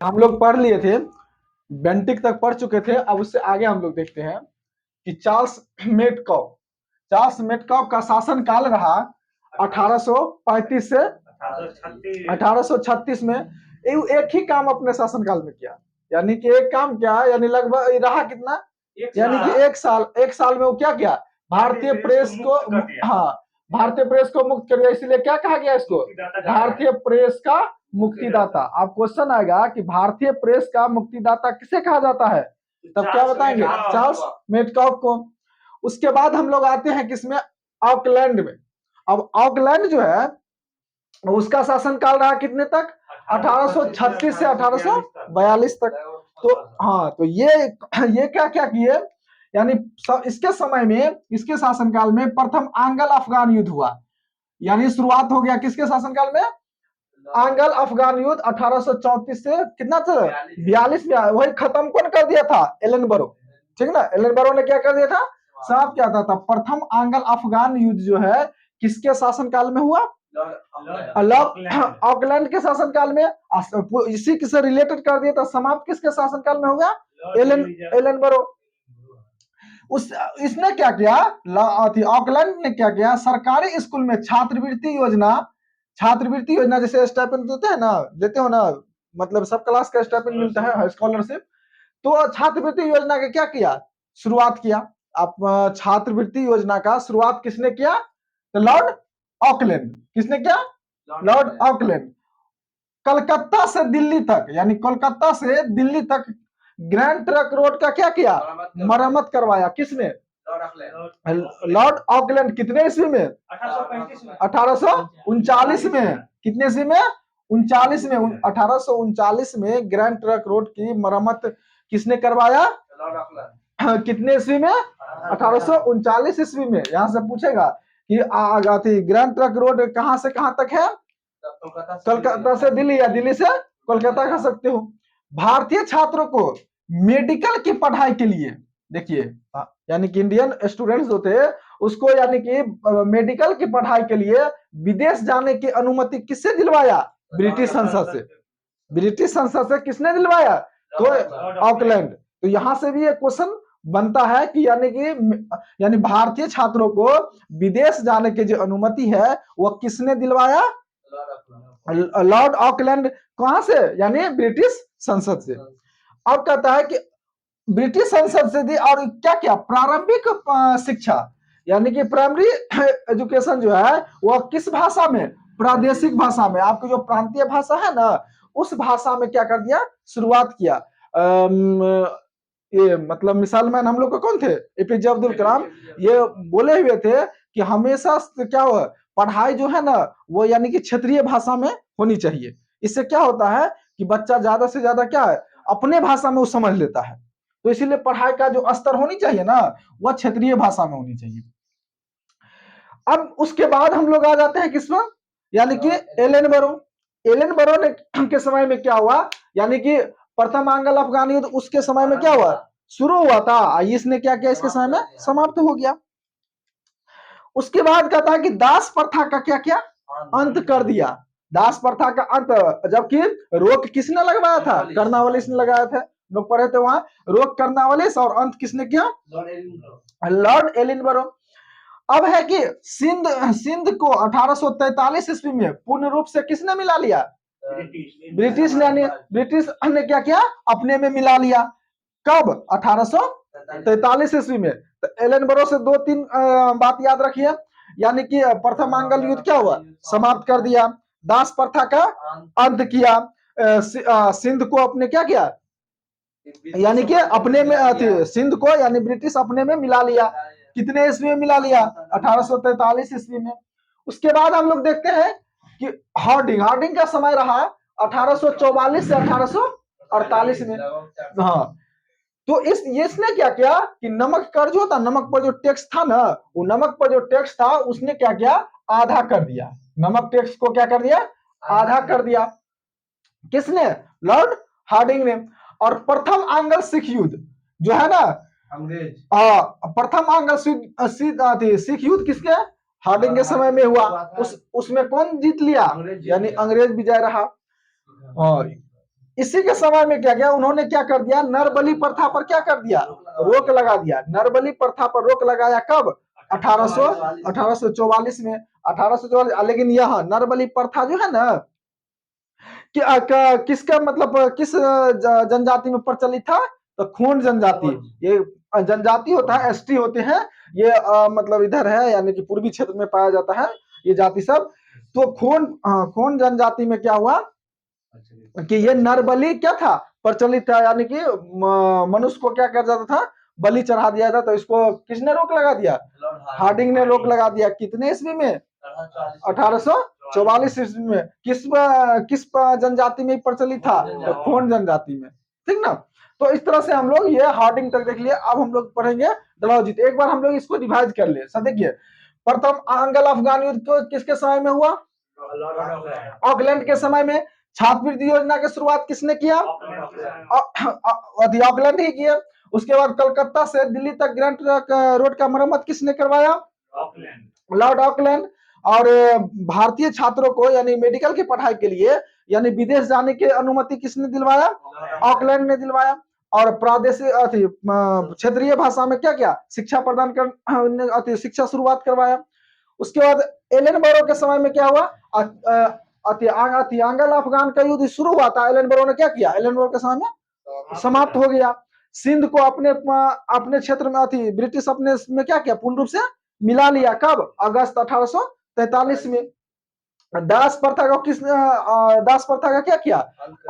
हम लोग पढ़ लिए थे, बेंटिक तक पढ़ चुके थे। अब उससे आगे हम लोग देखते हैं कि चार्ल्स मेटकॉफ का शासन काल रहा 1835 से 1836 में। एक ही काम अपने शासनकाल में किया, यानी कि एक काम क्या, यानी लगभग रहा कितना, यानी कि एक साल में वो क्या किया, भारतीय प्रेस को, हाँ, भारतीय प्रेस को मुक्त कर दिया। इसीलिए क्या कहा गया इसको, भारतीय प्रेस का मुक्तिदाता। अब क्वेश्चन आएगा कि भारतीय प्रेस का मुक्तिदाता किसे कहा जाता है, तब क्या बताएंगे, चार्ल्स मेटकॉफ को। उसके बाद हम लोग आते हैं किसमें, ऑकलैंड में। अब ऑकलैंड जो है उसका शासनकाल रहा कितने तक, 1836 से 1842 तक। तो हाँ, तो ये क्या क्या किए, यानी इसके समय में, इसके शासनकाल में प्रथम आंग्ल अफगान युद्ध हुआ। यानी शुरुआत हो गया किसके शासनकाल में, आंग्ल अफगान युद्ध 1834 से कितना था, 42 में। वही खत्म कौन कर दिया था, एलन बरो, ठीक ना। एलन बरो ने क्या कर दिया था, साफ क्या था। प्रथम आंग्ल अफगान युद्ध जो है किसके शासनकाल में हुआ, ऑकलैंड के शासनकाल में। इसी से रिलेटेड कर दिया था, समाप्त किसके शासनकाल में होगा, एलन बरो। इसने क्या किया, ऑकलैंड ने क्या किया, सरकारी स्कूल में छात्रवृत्ति योजना जैसे स्टाइपेंड देते हैं ना, देते हो ना, मतलब सब क्लास का स्टाइपेंड मिलता है, स्कॉलरशिप। तो छात्रवृत्ति योजना का क्या किया, शुरुआत किया। अब छात्रवृत्ति योजना का शुरुआत किसने किया, तो लॉर्ड ऑकलैंड। किसने किया, लॉर्ड ऑकलैंड। कलकत्ता से दिल्ली तक, यानी कोलकाता से दिल्ली तक ग्रैंड ट्रक रोड का क्या किया, मरम्मत करवाया। किसने, लॉर्ड ऑकलैंड। कितने ईस्वी में, 1839 में। कितने ईस्वी में, 39 में। 1839 में ग्रैंड ट्रक रोड की मरम्मत किसने करवाया, कितने ईस्वी में, 1839 ईस्वी में। यहां से पूछेगा कि ग्रैंड ट्रक रोड कहां से कहां तक है, कोलकाता से दिल्ली या दिल्ली से कोलकाता कह सकते हो। भारतीय छात्रों को मेडिकल की पढ़ाई के लिए, देखिए, यानी कि इंडियन स्टूडेंट्स जो थे उसको, यानी कि मेडिकल की पढ़ाई के लिए विदेश जाने की अनुमति किससे दिलवाया, ब्रिटिश संसद से। ब्रिटिश संसद से किसने दिलवाया, तो ऑकलैंड। तो यहां से भी एक क्वेश्चन बनता है कि यानी भारतीय छात्रों को विदेश जाने की जो अनुमति है वह किसने दिलवाया, लॉर्ड ऑकलैंड। कहां से, यानी ब्रिटिश संसद से। अब कहता है कि ब्रिटिश संसद से दी, और क्या क्या, प्रारंभिक शिक्षा, यानी कि प्राइमरी एजुकेशन जो है वह किस भाषा में, प्रादेशिक भाषा में। आपकी जो प्रांतीय भाषा है ना, उस भाषा में क्या कर दिया, शुरुआत किया। ये मतलब मिसाल मैन हम लोग को कौन थे, एपीजे अब्दुल कलाम। ये बोले हुए थे कि हमेशा क्या हुआ, पढ़ाई जो है ना वो यानी कि क्षेत्रीय भाषा में होनी चाहिए। इससे क्या होता है कि बच्चा ज्यादा से ज्यादा क्या है, अपने भाषा में वो समझ लेता है। तो इसीलिए पढ़ाई का जो स्तर होनी चाहिए ना, वह क्षेत्रीय भाषा में होनी चाहिए। अब उसके बाद हम लोग आ जाते हैं किसमें, यानी कि एलन बरो। एलन बरो ने के समय में क्या हुआ, यानी कि प्रथम आंग्ल अफगान युद्ध उसके समय में क्या हुआ, शुरू हुआ था। इसने क्या किया, इसके समय में समाप्त हो गया। उसके बाद कहता है कि दास प्रथा का क्या किया, अंत कर दिया। दास प्रथा का अंत, जबकि रोक किसने लगवाया था, कर्नावालिस ने लगाया था। लोग पढ़े थे वहां, रोक कर्नावालिस, और अंत किसने किया, लॉर्ड एलिनबरो। अब है कि सिंध को 1843 ईस्वी में पूर्ण रूप से किसने मिला लिया, ब्रिटिश ने। ब्रिटिश ने क्या किया, अपने में मिला लिया। कब, 1843 ईस्वी में। तो एलन बरो से दो तीन बात याद रखिए, यानी कि प्रथम आंग्ल युद्ध क्या हुआ, समाप्त कर दिया। दास प्रथा का अंत किया। सिंध को अपने क्या किया, यानी कि अपने में, सिंध को यानी ब्रिटिश अपने में मिला लिया। कितने ईस्वी में मिला लिया, 1843 ईस्वी में। उसके बाद हम लोग देखते हैं कि हार्डिंग का समय रहा 1844 से 1848 में। हाँ, तो इसने क्या किया कि नमक कर जो था, नमक पर जो टैक्स था ना, वो नमक पर जो टैक्स था उसने क्या किया, आधा कर दिया। नमक टैक्स को क्या कर दिया, आधा कर दिया। किसने, लॉर्ड हार्डिंग ने। और प्रथम आंग्ल सिख युद्ध जो है ना, अंग्रेज, प्रथम आंग्ल सिख युद्ध किसके, हार्डिंग के समय में हुआ। उसमें कौन जीत लिया, यानी अंग्रेज विजय रहा। इसी के समय में क्या किया उन्होंने, क्या कर दिया, नरबली प्रथा पर क्या कर दिया, रोक लगा दिया। नरबली प्रथा पर रोक लगाया कब, 1844 में, 1844। लेकिन यह नरबली प्रथा जो है ना किसका मतलब किस जनजाति में प्रचलित था, तो खोंड जनजाति। ये जनजाति होता है, एसटी होते हैं ये, मतलब इधर है यानी कि पूर्वी क्षेत्र में पाया जाता है ये जाति सब। तो खोंड जनजाति में क्या हुआ कि ये नरबली क्या था, प्रचलित था, यानी कि मनुष्य को क्या कर जाता था, बलि चढ़ा दिया था। तो इसको किसने रोक लगा दिया, हार्डिंग ने रोक लगा दिया। कितने ईस्वी में, 1844 ईस्वी में। किस जनजाति में प्रचलित था, तो खोंड जनजाति में, ठीक ना। तो इस तरह से हम लोग ये हार्डिंग तक देख लिए। अब हम लोग पढ़ेंगे डलहौजी। एक बार हम लोग इसको डिवाइड कर ले। सब देखिए, प्रथम आंग्ल अफगान युद्ध को किसके समय में हुआ, ऑकलैंड के समय में। छात्रवृत्ति योजना की शुरुआत किसने किया, ऑकलैंड ही किया। उसके बाद कलकत्ता से दिल्ली तक ग्रैंड ट्रंक रोड का मरम्मत किसने करवाया, लॉर्ड ऑकलैंड। और भारतीय छात्रों को यानी मेडिकल की पढ़ाई के लिए यानी विदेश जाने की अनुमति किसने दिलवाया, ऑकलैंड ने दिलवाया। और प्रादेशिक क्षेत्रीय भाषा में क्या किया, शिक्षा प्रदान कर शिक्षा शुरुआत करवाया। उसके बाद एलन बोरो के समय में क्या हुआ, आंग्ल अफगान का युद्ध शुरू हुआ था। एलन बोरो ने क्या किया, एलन बोरो के समय में समाप्त हो गया। सिंध को अपने क्षेत्र में ब्रिटिश अपने में क्या किया, पूर्ण रूप से मिला लिया। कब, अगस्त 1843 में। दास प्रथा को दास प्रथा का क्या किया,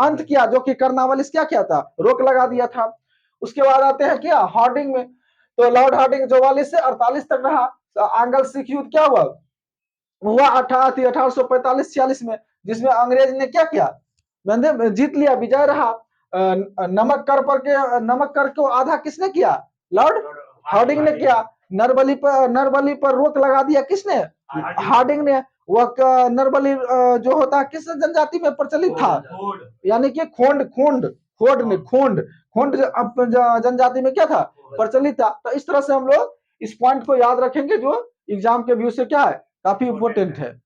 अंत किया, जो कि कर्नावालिस क्या किया था, रोक लगा दिया था। उसके बाद आते हैं क्या, हार्डिंग में। तो लॉर्ड हार्डिंग 44 से 48 तक रहा। तो आंग्ल सिख युद्ध क्या हुआ 1845-46 में, जिसमें अंग्रेज ने क्या किया, जीत लिया, विजय रहा। नमक कर को आधा किसने किया, लॉर्ड हार्डिंग ने किया। नरबली पर रोक लगा दिया किसने, हार्डिंग ने। वह नरबली जो होता है किस जनजाति में प्रचलित था, यानी कि खोंड जनजाति में क्या था, प्रचलित था। तो इस तरह से हम लोग इस पॉइंट को याद रखेंगे, जो एग्जाम के व्यू से क्या है, काफी इंपोर्टेंट है।